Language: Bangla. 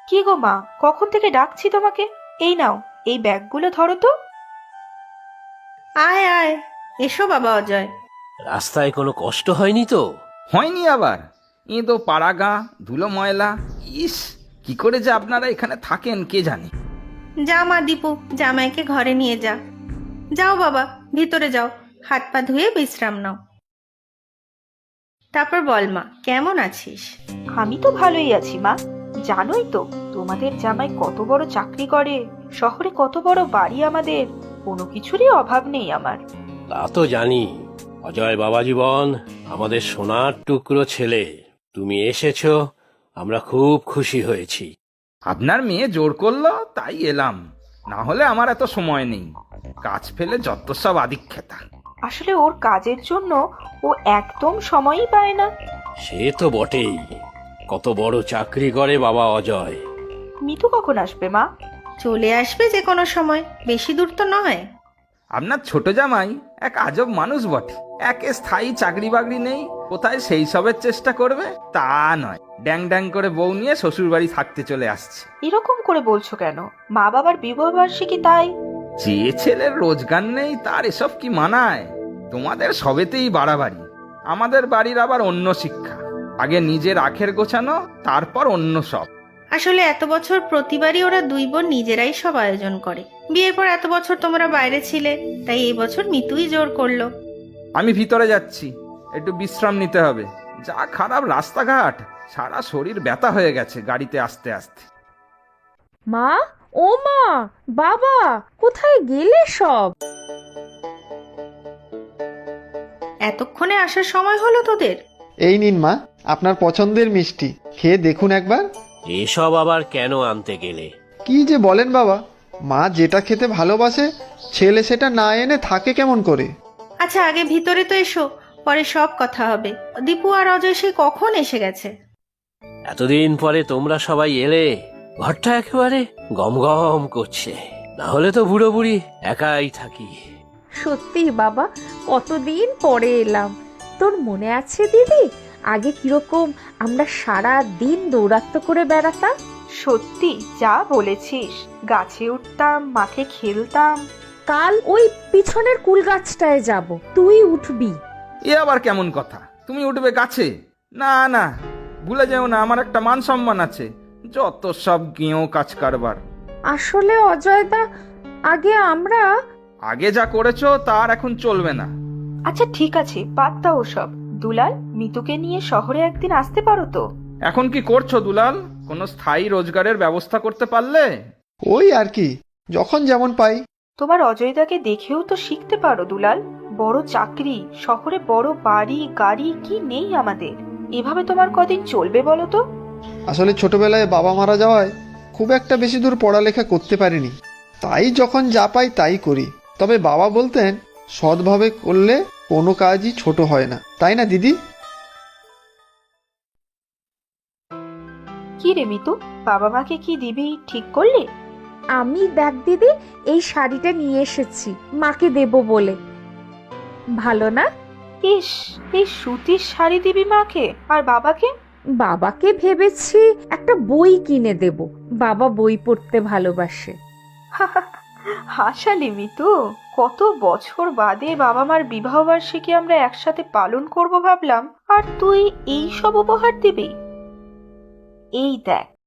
কি গো মা, কখন থেকে ডাকছি তোমাকে। এই নাও, এই ব্যাগগুলো ধরো তো। আয় আয়, এসো বাবা অজয়। রাস্তায় কোনো কষ্ট হয়নি তো? হয়নি আবার। এ তো পাড়া গাঁ, ধুলো ময়লা। ইস, কি করে যে আপনারা এখানে থাকেন কে জানে। যা মা দীপু, জামাইকে ঘরে নিয়ে যা। যাও বাবা, ভিতরে যাও, হাত পা ধুয়ে বিশ্রাম নাও। তারপর বল মা, কেমন আছিস? আমি তো ভালোই আছি মা। জানোই তো তোমাদের জামাই কত বড় চাকরি করে, শহরে কত বড় বাড়ি আমাদের, কোনো কিছুরই অভাব নেই আমার। তা তো জানি। অজয় বাবা জীবন, আমাদের সোনার টুকরো ছেলে, তুমি এসেছো, আমরা খুব খুশি হয়েছি। আপনার মেয়ে জোর করলো তাই এলাম, না হলে আমার এত সময় নেই। কাজ ফেলে যত সব আদিক্ষেতা। আসলে ওর কাজের জন্য ও একদম সময়ই পায় না। সে তো বটেই, কত বড় চাকরি করে বাবা অজয়। মিতু কখন আসবে মা? চলে আসবে যে কোনো সময়, বেশি দূর তো নয়। আপনার ছোট জামাই এক আজব মানুষ বটে। একে স্থায়ী চাকরি বাকরি নেই, কোথায় সেই সবের চেষ্টা করবে তা নয়, ড্যাং ড্যাং করে বউ নিয়ে শ্বশুর বাড়ি থাকতে চলে আসছে। এরকম করে বলছো কেন? মা বাবার বিবাহ বার্ষিকী তাই। যে ছেলের রোজগার নেই তার এসব কি মানায়? তোমাদের সবেতেই বাড়াবাড়ি, আমাদের বাড়ির আবার অন্য শিক্ষা। আগে নিজের আখের গোছানো, তারপর অন্য সব। আসলে এত বছর প্রতিবারই ওরা দুই বোন নিজেরাই সব আয়োজন করে। বিয়ের পর এত বছর তোমরা বাইরে ছিলে, তাই এই বছর মিতুই জোর করলো। আমি ভিতরে যাচ্ছি, একটু বিশ্রাম নিতে হবে। যা খারাপ রাস্তাঘাট, সারা শরীর ব্যথা হয়ে গেছে গাড়িতে আসতে আসতে। মা, ও মা, বাবা, কোথায় গেলে সব? এতক্ষণে আসার সময় হলো তোদের? এই নিন মা, আপনার পছন্দের মিষ্টি, খেয়ে দেখুন একবার। এসব আবার কেন আনতে গেলে? কি যে বলেন বাবা, মা যেটা খেতে ভালোবাসে ছেলে সেটা না এনে থাকে কেমন করে? আচ্ছা আগে ভিতরে তো এসো, পরে সব কথা হবে। দীপু আর অজয় সে কখন এসে গেছে। এতদিন পরে তোমরা সবাই এলে, ঘরটা একেবারে গম গম করছে। না হলে তো বুড়ো বুড়ি একাই থাকি। সত্যি বাবা, কতদিন পরে এলাম। তোর মনে আছে দিদি, আগে কিরকম আমরা সারা দিন দৌরাত্ম করে বেড়াতাম? সত্যি যা বলেছিস, গাছে উঠতাম, মাঠে খেলতাম। কাল ওই পিছনের কুল গাছটায় যাব, তুই উঠবি। এ আবার কেমন কথা? তুমি উঠবে গাছে? না না, ভুলে যেও না, আমার একটা মান সম্মান আছে। যত সব গেঁয়ো কাজ কারবার। আসলে অজয়দা, আগে আমরা আগে যা করেছো তার এখন চলবে না। আচ্ছা ঠিক আছে, বাদ দাও সব। দুলাল, মিতুকে নিয়ে শহরে একদিন আসতে পারো তো? এখন কি করছো দুলাল? কোনো স্থায়ী রোজগারের ব্যবস্থা করতে পারলে? ওই আর কি, যখন যেমন পাই। তোমার অজয়দাকে দেখেও তো শিখতে পারো দুলাল। বড় চাকরি, শহরে বড় বাড়ি গাড়ি, কি নেই আমাদের। এভাবে তোমার কদিন চলবে বলো তো? আসলে ছোটবেলায় বাবা মারা যাওয়ায় খুব একটা বেশি দূর পড়ালেখা করতে পারিনি, তাই যখন যা পাই তাই করি। তবে বাবা বলতেন সৎভাবে করলে কোনো কাজই ছোট হয় না, তাই না দিদি? কি রে মিতু, বাবা মাকে কি দিবি ঠিক করলি? আমি দেখ দিদি, এই শাড়িটা নিয়ে এসেছি মাকে দেব বলে। ভালো না? ইস, এই সুতির শাড়ি দিবি মাকে, আর বাবাকে? বাবাকে ভেবেছি একটা বই কিনে দেব, বাবা বই পড়তে ভালোবাসে। হাসালি মিতু, কত বছর বাদে বাবা মার বিবাহ বার্ষিকী আমরা একসাথে পালন করব ভাবলাম, আর তুই এই সব উপহার দিবি? এই দেখ,